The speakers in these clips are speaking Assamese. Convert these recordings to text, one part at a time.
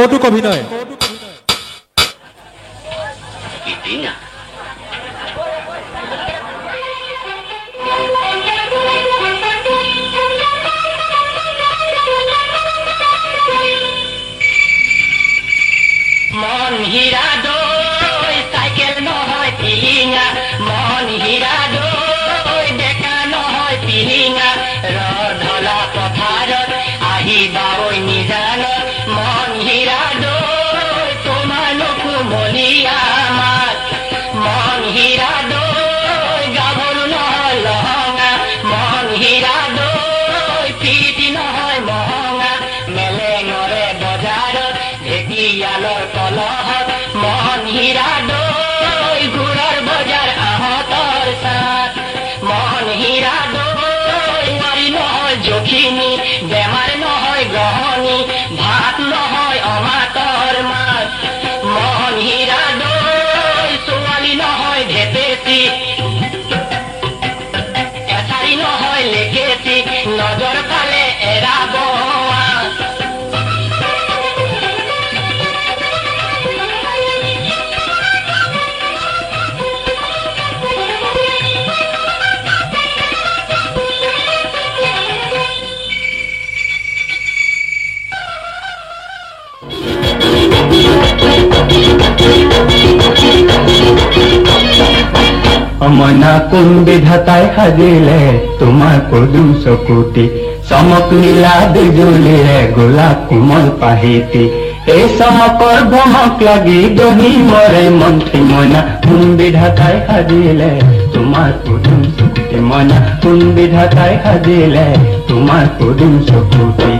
কৌতুক অভিনয় মন হীৰা দই সাইকেল নহয় পিলিঙা মন হীৰা দই ডেকা নহয় পিলিঙা ৰধলা পথাৰত আহিবা ঐ নিজানত মন হীৰা দই তোমাৰ নুকুমলীয়া মাত মন হীৰা দই গাভৰু নহয় লহঙা মন হীৰা দই পিটি নহয় মহঙা মেলেঙৰে বজাৰত ঢেকিয়ালৰ কলহত মন হীৰা দৈ ঘূৰাৰ বজাৰ আহঁতৰ চাত মন হীৰা দৈ মাৰি নহয় জখিনী বেমাৰ নহয় গহনি ভাত নহয় অমাতৰ মাত মন হীৰা দৈ ছোৱালী নহয় ভেটেচি এচাৰি নহয় লেকেচি নজৰ পালে এৰাব মনা কোন বিধাতাই সাজিলে তোমাৰ পদুম চকুটি চমক নীলা বিজুলীৰে গোলাপ কোমল পাহিতি এই চমকৰ ভমক লাগি দহি মৰে মন্ত্ৰী মইনা কোন বিধাতাই সাজিলে তোমাৰ পদুম চকুটি মইনা কোন বিধাতাই সাজিলে তোমাৰ পদুম চকুটি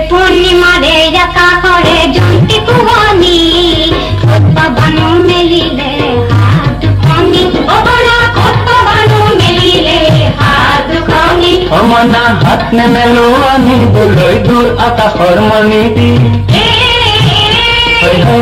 পূর্ণিমারে আকাশরে জন্তি কুহনি কত বানু মেলিলে হাত খনি ওরা কত বানু মেলিলে হাত খনি মনা হাত নেমেলো আনিবলৈ দূৰ আকাশৰ মণিটি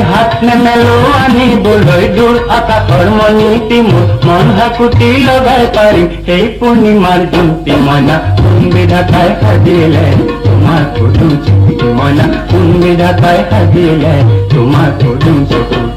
হাত নেমেলো আনিবলৈ দূৰ আকাশৰ মণিটি মোৰ মন হাকুটি লগাই পাৰিম সেই পূৰ্ণিমাৰ জন্তি মইনা কোন বিধাতাই সাজিলে তোমাৰ পদুম চকুটি মইনা কোন বিধাতাই সাজিলে তোমাৰ পদুম চকুটি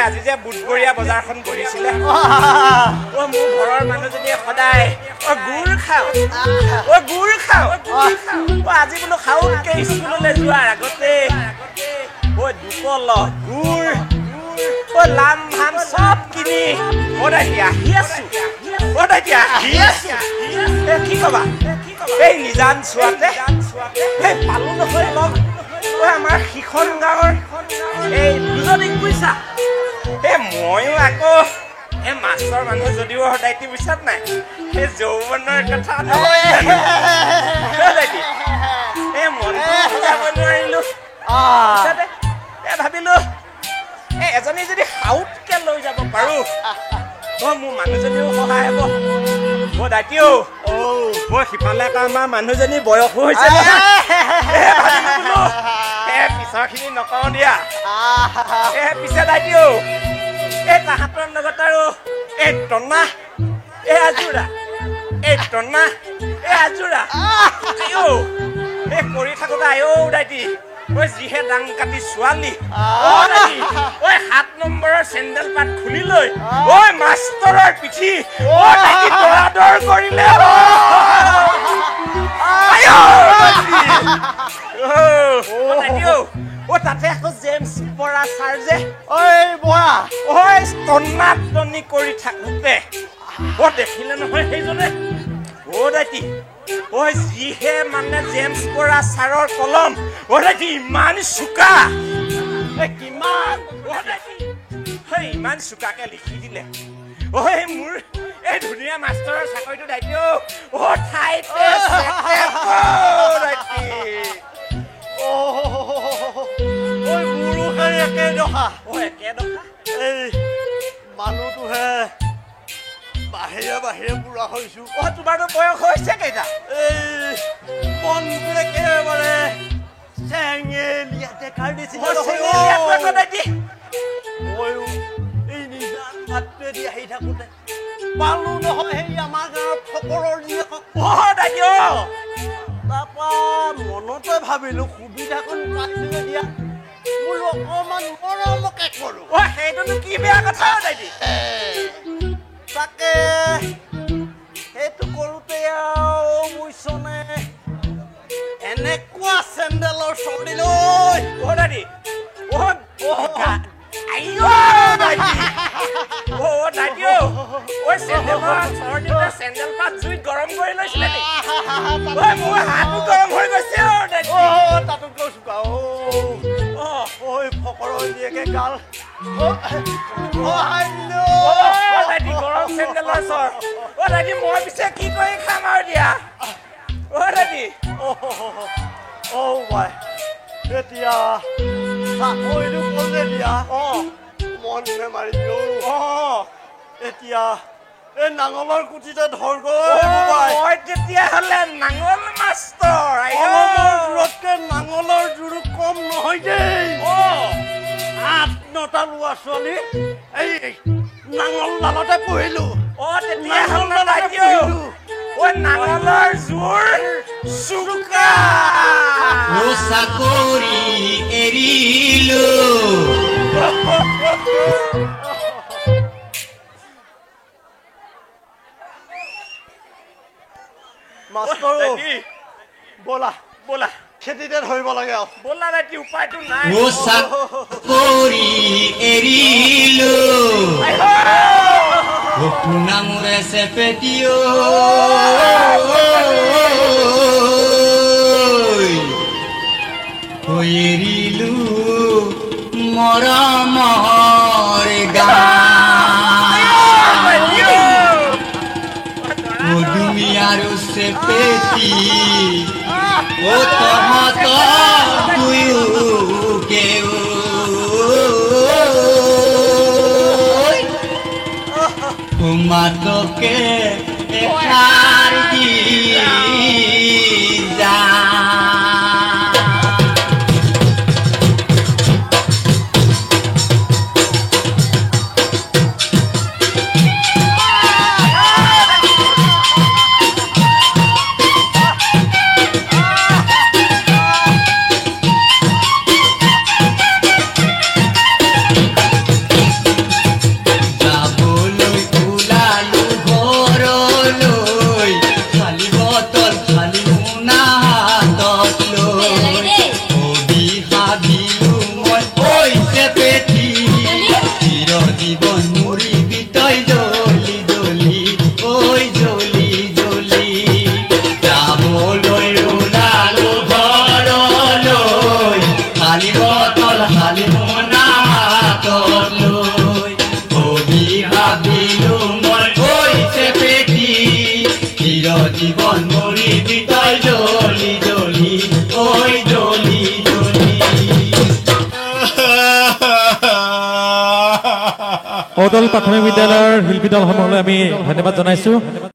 আজি যে বুধবৰীয়া বজাৰখন বহিছিলে মোৰ ঘৰৰ মানুহজনীয়ে সদায় গুড় খাওঁ গুড় খাওঁ আজি বোলো খাওঁকে স্কুললৈ যোৱাৰ আগতে দুকল গুড় লাম ভাম চব কিনি আহি আছো কি কবা এই নিজান চোৱাতে পালো নহয় লগ আমাৰ সিখন গাঁৱৰ এই দুজনী পইচা ময়ো আকৌ এই মাষ্টৰ মানুহ যদিও সদায়টি বুজিছাত নাই সেই যৌৱনৰ কথা এই মনটো বুজাব নোৱাৰিলো ভাবিলো এজনী যদি সাউতকে লৈ যাব পাৰো মোৰ মানুহজনীও সহায় হ'ব দাইটিও মই সিফালে আমাৰ মানুহজনী বয়স হৈছে পিছৰখিনি নকওঁ দিয়া পিছে দাইটিও এই তাহাঁতৰ লগত আৰু এই টনা এই আজোৰা এই টনা এই আজোৰা এই কৰি থাকোতে দাইটি যিহে ডাং কাটি ছোৱালী 7 নম্বৰৰ চেণ্ডেল পাত খুলি লৈ মাষ্টৰৰ পিঠি দৰাদৰ কৰিলে তাতে আকৌ জেমছ বৰা ছাৰ যে টনাটনি কৰি থাকোতে দেখিলে নহয় সেইজনে দাইটি যিহে মানে জেমছ বৰা ছাৰৰ কলম ইমান চোকা কিমান ইমান চোকাকে লিখি দিলে মোৰ এই ধুনীয়া মাষ্টৰৰ চাকৰিটো দাইটি ঠাইতে মোৰো একে দশা মানুহটোহে বাহিৰে বাহিৰে বুঢ়া হৈছো তোমাৰতো বয়স হৈছে কেইটা মনটো একেবাৰে চেঙেলীয়া দেখাৰ নিচিনা এই নিজান ভাতটোৱেদি আহি থাকোতে পালো নহয় সেই আমাৰ গাঁৱৰ ফকৰৰ তাৰপা মনতে ভাবিলো সুবিধাকণ পাইছিলে দিয়া মোৰ অকমান মৰমকে কৰো সেইটোতো কি বেয়া কথা দাইটি তাকে সেইটো কৰোতে বুইছনে এনেকুৱা চেণ্ডেলৰ চৰ্দি লৈ চেণ্ডেল পাত জুইত গৰম কৰি লৈছিলে মোৰ হাতো গৰম হৈ গৈছে তাতোতকৈ চোকা ফকৰৰ দিয়েকে গাল গৰম চেণ্ডেলৰ চৰ মই পিছে কি কৰি খাম আৰু দিয়া এতিয়া চাকৰিটো ক'লে দিয়া মন বেমাৰী এতিয়া এই নাঙলৰ কুটিতে ধৰ গৈ তেতিয়াহ'লে নাঙল মাষ্টৰ দূৰতকে নাঙলৰ জোৰো কম নহয় দেই 8-9টা ল'ৰা ছোৱালী এই নাঙল ডালতে পঢ়িলো নাঙলৰ জোৰ চুকা চাকৰি এৰিলো মাষ্টৰ ব'লা ব'লা খেতিতে ধৰিব লাগে আৰু ব'লা ৰাতি উপায়টো নাই চাকৰি এৰিলো নামৰে চেপেটিও এৰিলো মৰমৰ গাদুমি আৰু চেপেটি তহঁত দুয়োকেও মাতকে এষাৰ দি যা যাবলৈ ওলালো ঘৰলৈ চিৰ জীবন মৰিবি তই জ্বলি জ্বলি ওই জ্বলি জ্বলি অদল প্ৰাথমিক বিদ্যালয়ৰ শিল্পী দলসমূহলৈ আমি ধন্যবাদ জনাইছো।